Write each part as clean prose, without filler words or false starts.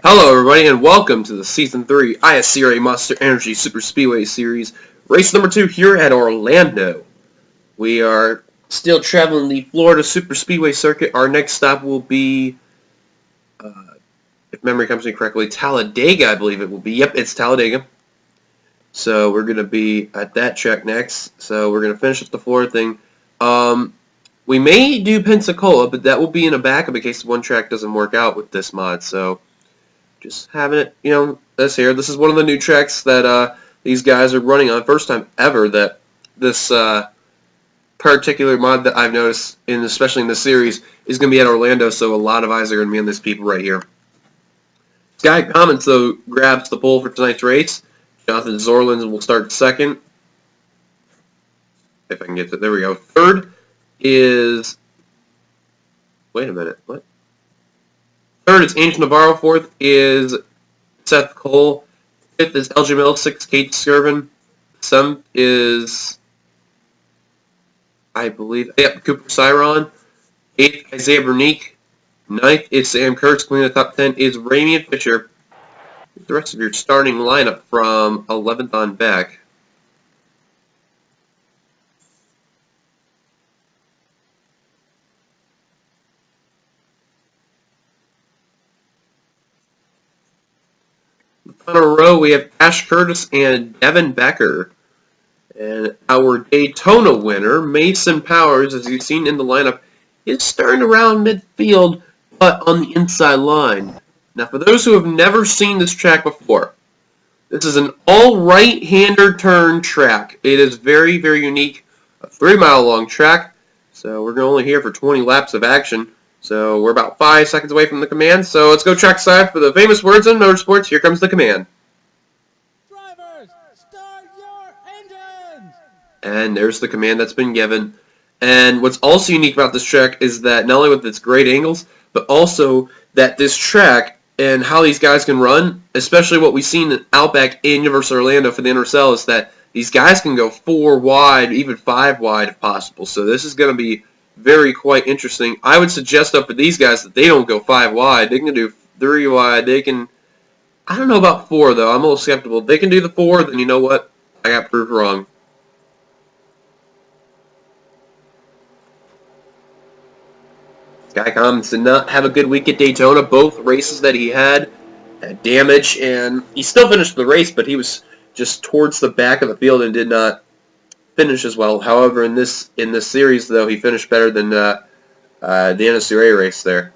Hello everybody and welcome to the Season 3 ISCRA Monster Energy Super Speedway Series, race number 2 here at Orlando. We are still traveling the Florida Super Speedway circuit. Our next stop will be, if memory comes to me correctly, Talladega, I believe it will be. Yep, it's Talladega. So we're going to be at that track next. So we're going to finish up the Florida thing. We may do Pensacola, but that will be in a backup in case one track doesn't work out with this mod. So just having it, this here. This is one of the new tracks that these guys are running on. First time ever that this particular mod that I've noticed, especially in this series, is going to be at Orlando, so a lot of eyes are going to be on these people right here. Sky Comments, though, grabs the pole for tonight's race. Jonathan Zorlins will start second. If I can get to it. There we go. Third is... Wait a minute. What? Third is Angel Navarro. Fourth is Seth Cole. Fifth is LG Mill. Sixth, Kate Skirvin. Seventh is, I believe, Cooper Cyron. Eighth, Isaiah Bernique. Ninth is Sam Kurtz. Cleaning the top 10 is Ramian Fisher. The rest of your starting lineup from 11th on back. On a row, we have Ash Curtis and Devin Becker. And our Daytona winner, Mason Powers, as you've seen in the lineup, is starting around midfield, but on the inside line. Now, for those who have never seen this track before, this is an all right-hander turn track. It is very, very unique. A 3-mile-long track, so we're only here for 20 laps of action. So we're about 5 seconds away from the command. So let's go trackside for the famous words in motorsports. Here comes the command. Drivers, start your engines! And there's the command that's been given. And what's also unique about this track is that not only with its great angles, but also that this track and how these guys can run, especially what we've seen in Outback in Universal Orlando for the NRSL, is that these guys can go 4 wide, even 5 wide if possible. So this is going to be quite interesting. I would suggest though for these guys that they don't go 5 wide. They can do 3 wide. They can, I don't know about 4 though. I'm a little skeptical. If they can do the 4, then you know what? I got proved wrong. Sky Commons did not have a good week at Daytona. Both races that he had damage, and he still finished the race, but he was just towards the back of the field and did not finish as well. However, in this series, though, he finished better than the NSUA race there.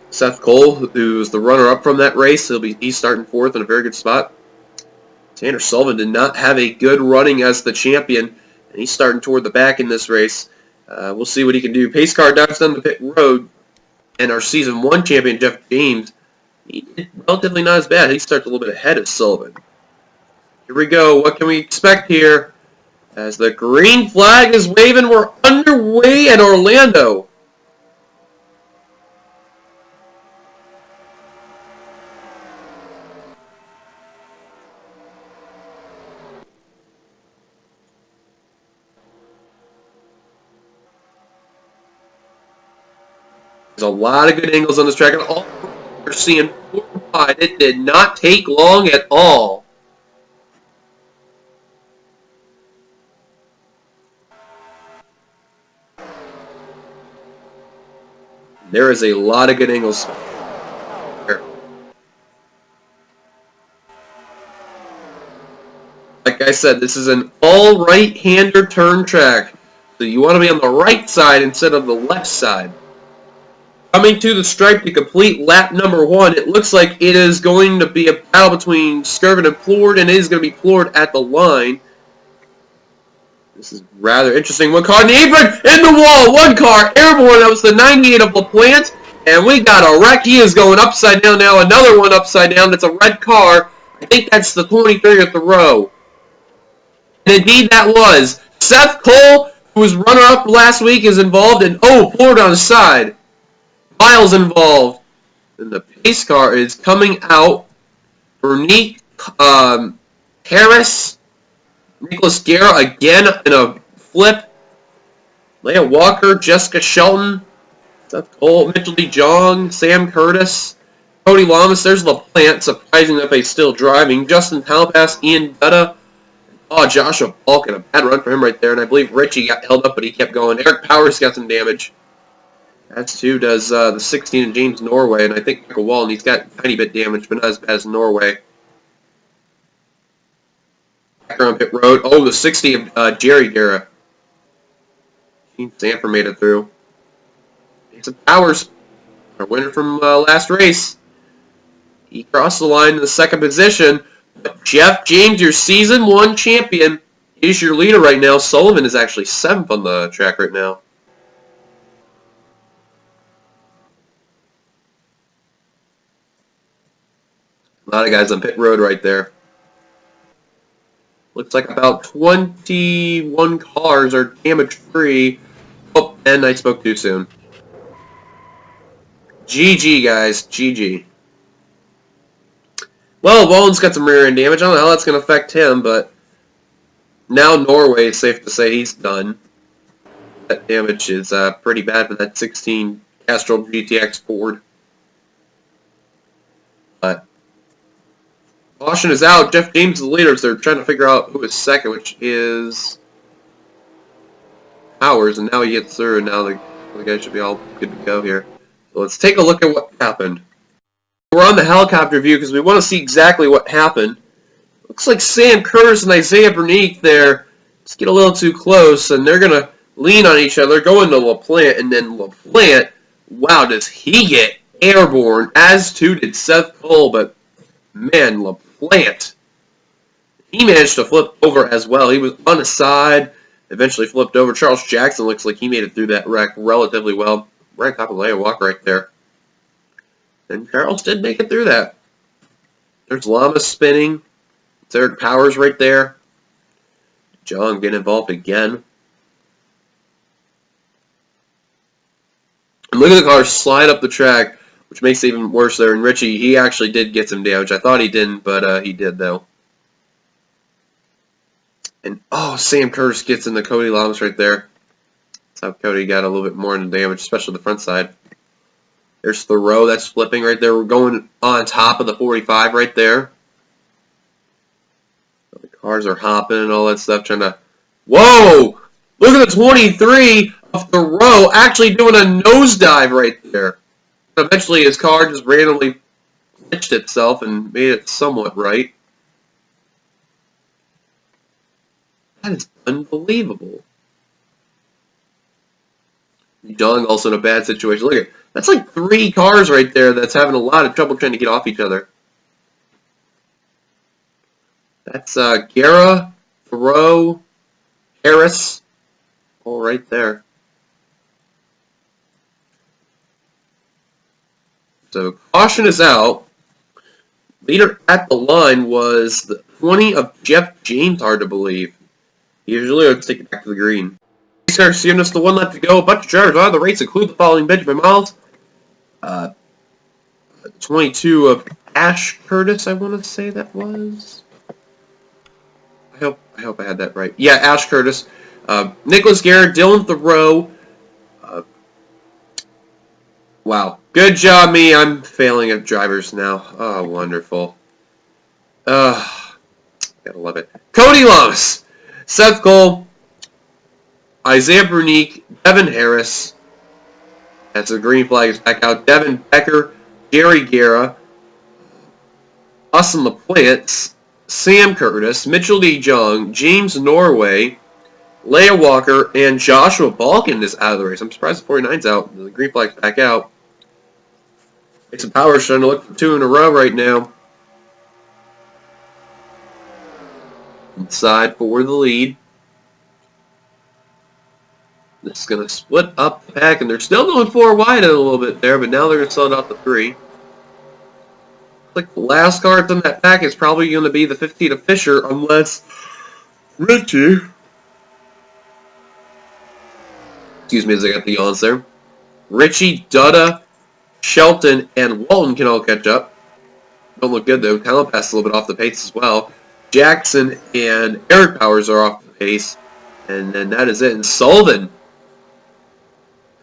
Seth Cole, who's the runner-up from that race, he's starting 4th in a very good spot. Tanner Sullivan did not have a good running as the champion, and he's starting toward the back in this race. We'll see what he can do. Pace car dives down the pit road, and our Season 1 champion, Jeff James, he did relatively not as bad. He starts a little bit ahead of Sullivan. Here we go. What can we expect here? As the green flag is waving, we're underway at Orlando. There's a lot of good angles on this track, and all we're seeing 4 wide. It did not take long at all. There is a lot of good angles here. Like I said, this is an all right-hander turn track. So you want to be on the right side instead of the left side. Coming to the stripe to complete lap number 1, it looks like it is going to be a battle between Skirvin and Plord, and it is going to be Plord at the line. This is rather interesting. One car in the apron, in the wall, one car airborne. That was the 98 of LaPlante, and we got a wreck. He is going upside down now. Another one upside down. That's a red car. I think that's the 23rd at the row. And indeed that was. Seth Cole, who was runner-up last week, is involved, and Plord on his side. Miles involved. And the pace car is coming out. Bernique Harris. Nicholas Guerra again in a flip. Leia Walker, Jessica Shelton, Seth Cole, Mitchell D. Jong, Sam Curtis, Cody Lamas. There's LaPlante, surprising that he's still driving. Justin Talpass, Ian Dutta. Oh, Joshua Balkin, a bad run for him right there. And I believe Richie got held up, but he kept going. Eric Powers got some damage. That's who does the 16 of James Norway. And I think Michael Wallen, he's got a tiny bit damage, but not as bad as Norway. Back around pit road. Oh, the 60 of Jerry Guerra. Gene Sanford made it through. Jason Powers, our winner from last race. He crossed the line in the second position. But Jeff James, your season 1 champion, is your leader right now. Sullivan is actually 7th on the track right now. A lot of guys on pit road right there. Looks like about 21 cars are damage-free. Oh, and I spoke too soon. GG, guys. GG. Well, Wallen's got some rear end damage. I don't know how that's going to affect him, but now Norway is safe to say he's done. That damage is pretty bad for that 16 Castrol GTX Ford. But caution is out. Jeff James is the leader, so they're trying to figure out who is second, which is Powers, and now he gets through, and now the guys should be all good to go here. So let's take a look at what happened. We're on the helicopter view because we want to see exactly what happened. Looks like Sam Curtis and Isaiah Bernique there just get a little too close, and they're going to lean on each other, go into LaPlante, and then LaPlante, wow, does he get airborne, as too did Seth Cole, but man, LaPlante, he managed to flip over as well. He was on the side, eventually flipped over. Charles Jackson looks like he made it through that wreck relatively well. Right on top of Leia Walker right there. And Charles did make it through that. There's Lamas spinning. It's Eric Powers right there. John getting involved again. And look at the car slide up the track, which makes it even worse there. And Richie, he actually did get some damage. I thought he didn't, but he did, though. And, oh, Sam Curtis gets in the Cody Lamas right there. That's how Cody got a little bit more in the damage, especially the front side. There's Thoreau, that's flipping right there. We're going on top of the 45 right there. The cars are hopping and all that stuff, trying to... Whoa! Look at the 23 of Thoreau actually doing a nosedive right there. Eventually his car just randomly glitched itself and made it somewhat right. That is unbelievable. Young also in a bad situation. Look at that's like 3 cars right there that's having a lot of trouble trying to get off each other. That's Guerra, Thoreau, Harris, all right there. So caution is out. Leader at the line was the 20 of Jeff James, hard to believe. He usually would take it back to the green. ISCRA giving us the 1 lap to go. A bunch of drivers out of the race include the following: Benjamin Miles, 22 of Ash Curtis, I want to say that was. I hope I had that right. Yeah, Ash Curtis. Nicholas Garrett, Dylan Thoreau. Wow. Good job, me. I'm failing at drivers now. Oh, wonderful. Gotta love it. Cody Lamas, Seth Cole, Isaiah Bernique, Devin Harris. That's the green flag is back out. Devin Becker, Jerry Guerra, Austin LaPlante, Sam Curtis, Mitchell D. Jong, James Norway, Leia Walker, and Joshua Balkin is out of the race. I'm surprised the 49's out. The green flag's back out. It's a power trying to look for 2 in a row right now. Inside for the lead. This is going to split up the pack, and they're still going 4 wide a little bit there, but now they're going to sell it out to 3. Like the last card in that pack is probably going to be the 15 of Fisher, unless Richie... Excuse me as I got the yawns there. Richie, Dutta, Shelton, and Walton can all catch up. Don't look good though. Talent Pass a little bit off the pace as well. Jackson and Eric Powers are off the pace. And then that is it. And Sullivan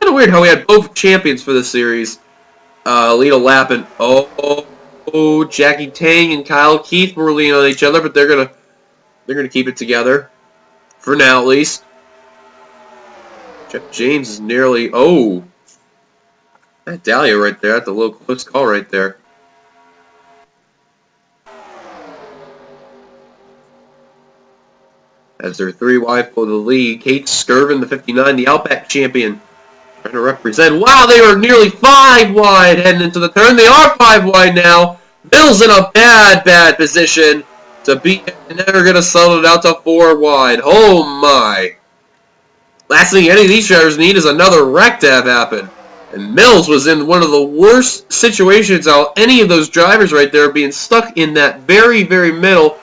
Kind of weird how we had both champions for the series lead a lap, and Jackie Tang and Kyle Keith were leaning on each other, but they're gonna keep it together for now, at least. Jeff James is nearly that Dahlia right there. That's a little close call right there. As they're 3 wide for the lead, Kate Skirvin, the 59, the Outback champion, trying to represent. Wow, they were nearly 5 wide heading into the turn. They are 5 wide now. Bill's in a bad position to beat, and they're going to settle it out to 4 wide. Oh my. Last thing any of these drivers need is another wreck to have happen. And Mills was in one of the worst situations out any of those drivers right there, being stuck in that very middle.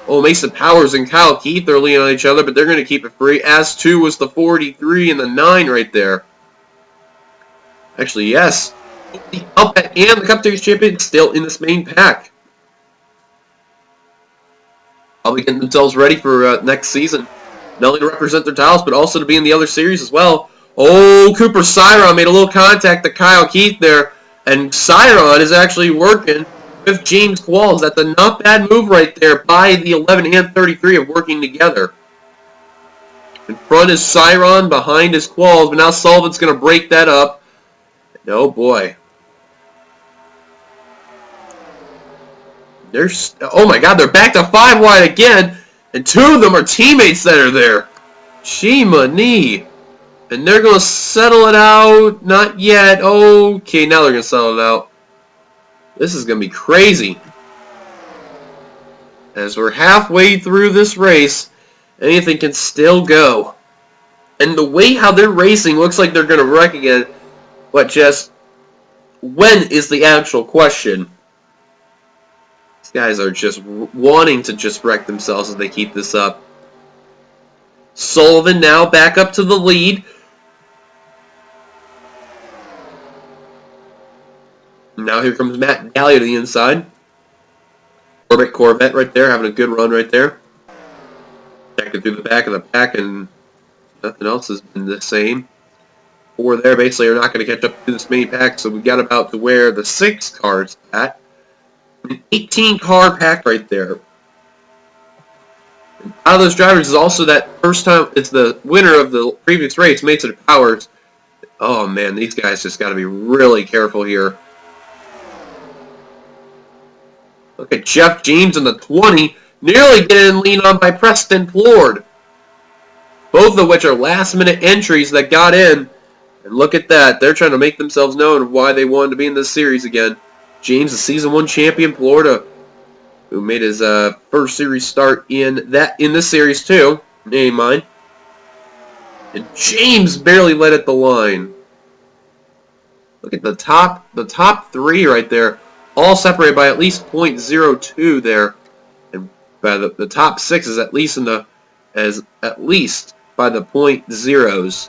Mason Powers and Kyle Keith are leaning on each other, but they're going to keep it free, as too was the 43 and the 9 right there. Actually, yes. The Outback and the Cup Series champion still in this main pack. Probably getting themselves ready for next season. Not only to represent their titles, but also to be in the other series as well. Cooper Cyron made a little contact to Kyle Keith there, and Cyron is actually working with James Qualls. That's a not bad move right there by the 11 and 33 of working together. In front is Cyron, behind is Qualls, but now Sullivan's going to break that up. And oh boy. Oh my god, they're back to 5 wide again, and 2 of them are teammates that are there. Shimani. And they're going to settle it out. Not yet. Okay, now they're going to settle it out. This is going to be crazy. As we're halfway through this race, anything can still go. And the way how they're racing looks like they're going to wreck again. But just, when is the actual question? These guys are just wanting to just wreck themselves as they keep this up. Sullivan now back up to the lead. Now here comes Matt Dahlia to the inside. Corvette right there, having a good run right there. Checking through the back of the pack, and nothing else has been the same. 4 there basically are not going to catch up to this main pack, so we got about to where the 6 cars at. An 18-car pack right there. And out of those drivers is also that first time, it's the winner of the previous race, Mason Powers. Oh man, these guys just got to be really careful here. Look at Jeff James in the 20, nearly getting leaned on by Preston Plord. Both of which are last-minute entries that got in. And look at that. They're trying to make themselves known why they wanted to be in this series again. James, the Season 1 champion, Florida, who made his first series start in this series too. Name mine. And James barely led at the line. Look at the top 3 right there. All separated by at least 0.02 there, and by the top 6 is at least at least by the 0.0s.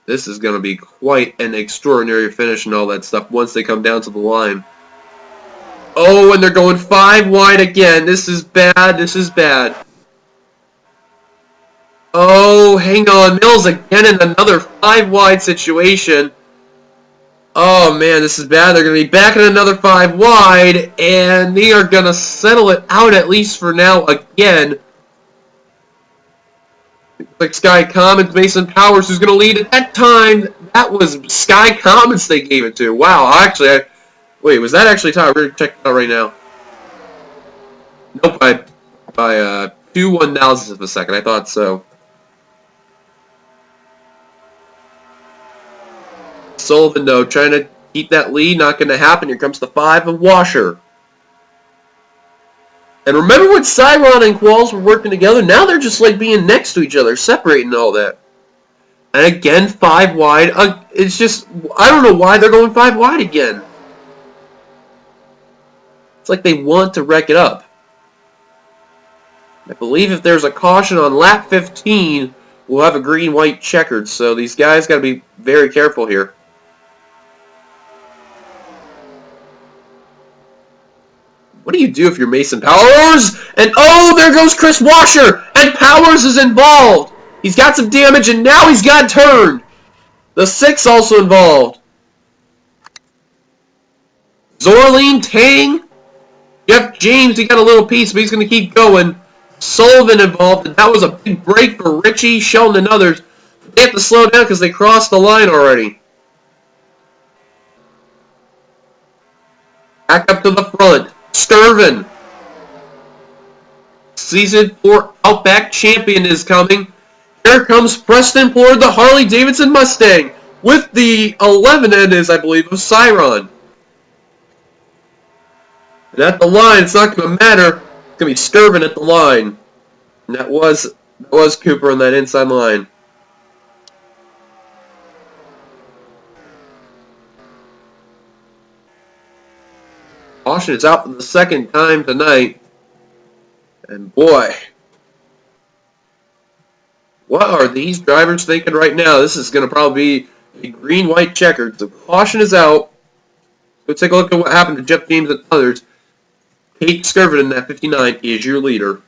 This is going to be quite an extraordinary finish and all that stuff once they come down to the line. Oh, and they're going 5 wide again. This is bad. This is bad. Oh, hang on. Mills again in another 5 wide situation. Oh man, this is bad. They're going to be back in another 5 wide, and they are going to settle it out at least for now again. Like Sky Commons, Mason Powers, who's going to lead at that time. That was Sky Commons they gave it to. Wow, actually, wait, was that actually tied? We're going to check it out right now. Nope, by 2 1,000ths of a second. I thought so. Sullivan, though, trying to keep that lead. Not going to happen. Here comes the 5 of Washer. And remember when Cyron and Qualls were working together? Now they're just like being next to each other, separating all that. And again, 5 wide. It's just, I don't know why they're going 5 wide again. It's like they want to wreck it up. I believe if there's a caution on lap 15, we'll have a green-white checkered. So these guys got to be very careful here. What do you do if you're Mason Powers? And oh, there goes Chris Washer! And Powers is involved! He's got some damage, and now he's got turned. The 6 also involved. Zorleen, Tang, Jeff James, he got a little piece, but he's going to keep going. Sullivan involved, and that was a big break for Richie, Sheldon, and others. They have to slow down because they crossed the line already. Back up to the front. Skirvin. Season 4 Outback Champion is coming. Here comes Preston Ford, the Harley-Davidson Mustang, with the 11 NS, I believe, of Cyron. And at the line, it's not going to matter. It's going to be Skirvin at the line. And that was Cooper on that inside line. Caution is out for the second time tonight. And boy, what are these drivers thinking right now? This is going to probably be a green-white checkered. So caution is out. Let's take a look at what happened to Jeff James and others. Kate Skirvin in that 59 is your leader.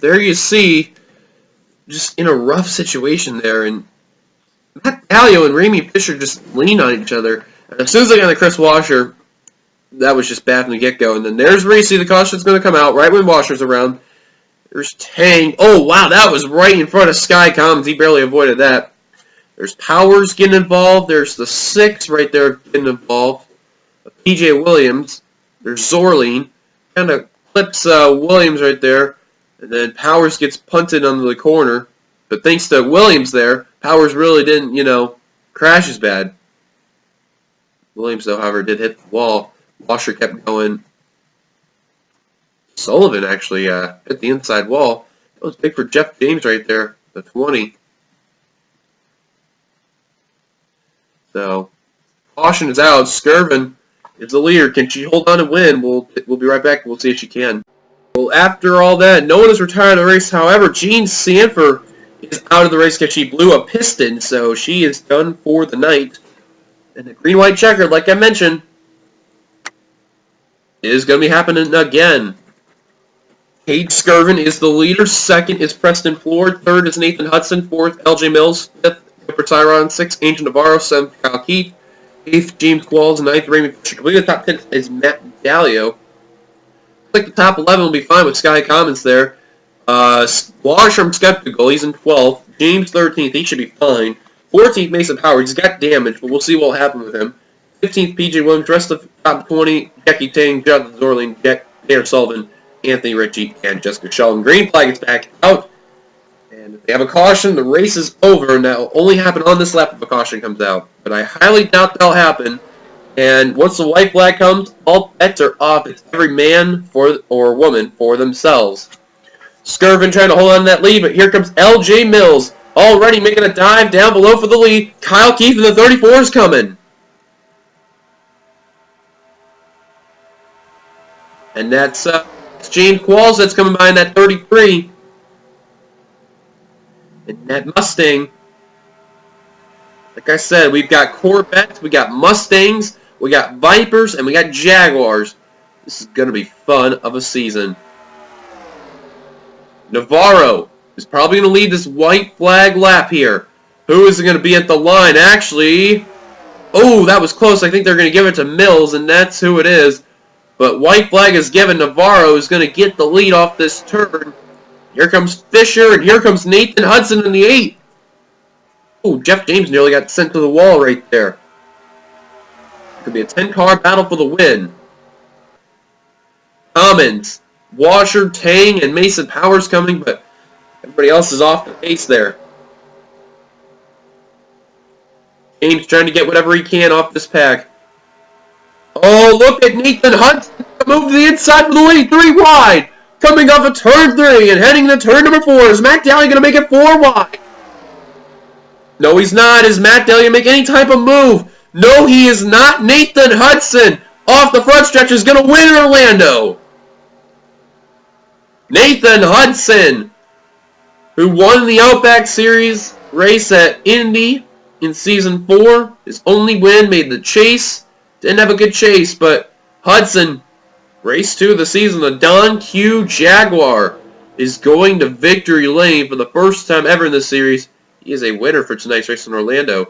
There you see, just in a rough situation there. And Matt Gallio and Ramy Fisher just lean on each other. And as soon as they got the Chris Washer, that was just bad from the get-go. And then there's where you see the caution's going to come out right when Washer's around. There's Tang. Oh, wow, that was right in front of Sky Commons. He barely avoided that. There's Powers getting involved. There's the 6 right there getting involved. PJ Williams. There's Zorleen. Kind of clips Williams right there. And then Powers gets punted onto the corner. But thanks to Williams there, Powers really didn't, crash as bad. Williams, though, however, did hit the wall. Washer kept going. Sullivan actually hit the inside wall. That was big for Jeff James right there, the 20. So, caution is out. Skirvin is the leader. Can she hold on and win? We'll be right back. We'll see if she can. Well, after all that, no one has retired the race. However, Jean Sanford is out of the race because she blew a piston, so she is done for the night. And the green-white checker, like I mentioned, is going to be happening again. Kate Skirvin is the leader. Second is Preston Ford. Third is Nathan Hudson. Fourth, LJ Mills. Fifth, Cooper Tyron. Sixth, Angel Navarro. Seventh, Kyle Keith. Eighth, James Qualls. Ninth, Raymond Fisher. Completing the top 10 is Matt Gallio. Looks like the top 11 will be fine with Sky Commons there. Washram Skeptical. He's in 12th. James 13th. He should be fine. 14th, Mason Howard. He's got damage, but we'll see what will happen with him. 15th, PJ Williams. Rest of the top 20, Jackie Tang, Jonathan Zorling, Darren Sullivan, Anthony Ritchie, and Jessica Sheldon. Green flag is back out. And if they have a caution, the race is over, and that will only happen on this lap if a caution comes out. But I highly doubt that'll happen. And once the white flag comes, all bets are off. It's every man or woman for themselves. Skirvin trying to hold on to that lead, but here comes LJ Mills, already making a dive down below for the lead. Kyle Keith in the 34 is coming. And that's James Qualls that's coming by in that 33. And that Mustang, like I said, we've got Corvettes, we got Mustangs, we got Vipers, and we got Jaguars. This is going to be fun of a season. Navarro is probably going to lead this white flag lap here. Who is going to be at the line? Actually, oh, that was close. I think they're going to give it to Mills, and that's who it is. But white flag is given. Navarro is going to get the lead off this turn. Here comes Fisher, and here comes Nathan Hudson in the 8. Oh, Jeff James nearly got sent to the wall right there. Could be a 10-car battle for the win. Commons, Washer, Tang, and Mason Powers coming, but everybody else is off the pace there. James trying to get whatever he can off this pack. Oh, look at Nathan Hudson move to the inside for the lead, 3 wide. Coming off of turn 3 and heading into turn number 4. Is Matt Daly going to make it 4 wide? No, he's not. Is Matt Daly going to make any type of move? No, he is not. Nathan Hudson off the front stretch is going to win in Orlando. Nathan Hudson, who won the Outback Series race at Indy in Season 4. His only win made the chase. Didn't have a good chase, but Hudson, race 2 of the season, the Don Q Jaguar, is going to victory lane for the first time ever in this series. He is a winner for tonight's race in Orlando.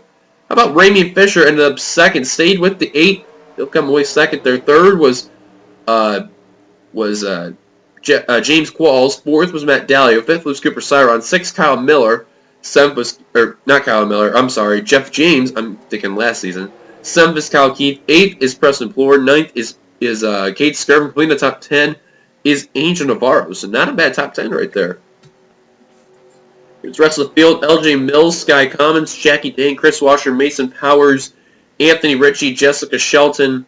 How about Ramy Fisher ended up second, stayed with the 8. He'll come away second. Their third was James Qualls. Fourth was Matt Dallio. Fifth was Cooper Cyron. Sixth, Kyle Miller. Seventh was, or not Kyle Miller, I'm sorry, Jeff James. I'm thinking last season. Seventh is Kyle Keith. Eighth is Preston Plore. Ninth is Kate Skirvin. Completing the top 10 is Angel Navarro. So not a bad top 10 right there. Here's the rest of the field. LJ Mills, Sky Commons, Jackie Dane, Chris Washer, Mason Powers, Anthony Ritchie, Jessica Shelton,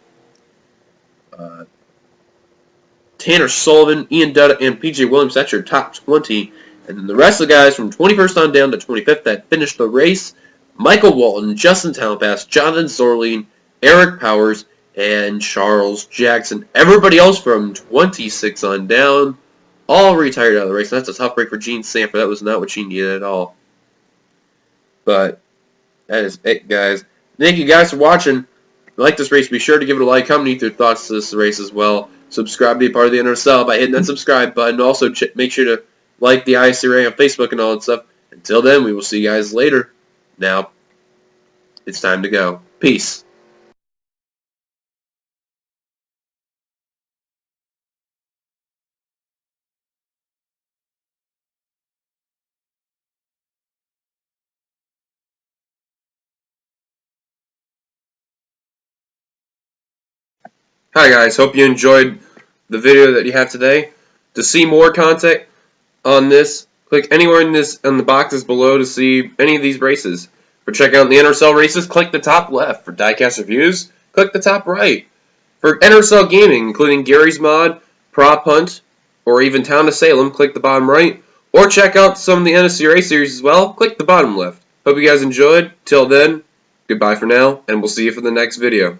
Tanner Sullivan, Ian Dutta, and PJ Williams. That's your top 20. And then the rest of the guys from 21st on down to 25th that finished the race: Michael Walton, Justin Townpass, Jonathan Zorline, Eric Powers, and Charles Jackson. Everybody else from 26 on down all retired out of the race. And that's a tough break for Gene Sanford. That was not what she needed at all. But that is it, guys. Thank you guys for watching. If you like this race, be sure to give it a like. Comment your thoughts to this race as well. Subscribe to be part of the NRSL by hitting that subscribe button. Also, make sure to like the ISCRA on Facebook and all that stuff. Until then, we will see you guys later. Now, it's time to go. Peace. Hi guys, hope you enjoyed the video that you have today. To see more content on this, click anywhere in the boxes below to see any of these races. For checking out the NRSL races, click the top left. For diecast reviews, click the top right. For NRSL gaming, including Gary's Mod, Prop Hunt, or even Town of Salem, click the bottom right. Or check out some of the NSCRA series as well, click the bottom left. Hope you guys enjoyed. Till then, goodbye for now, and we'll see you for the next video.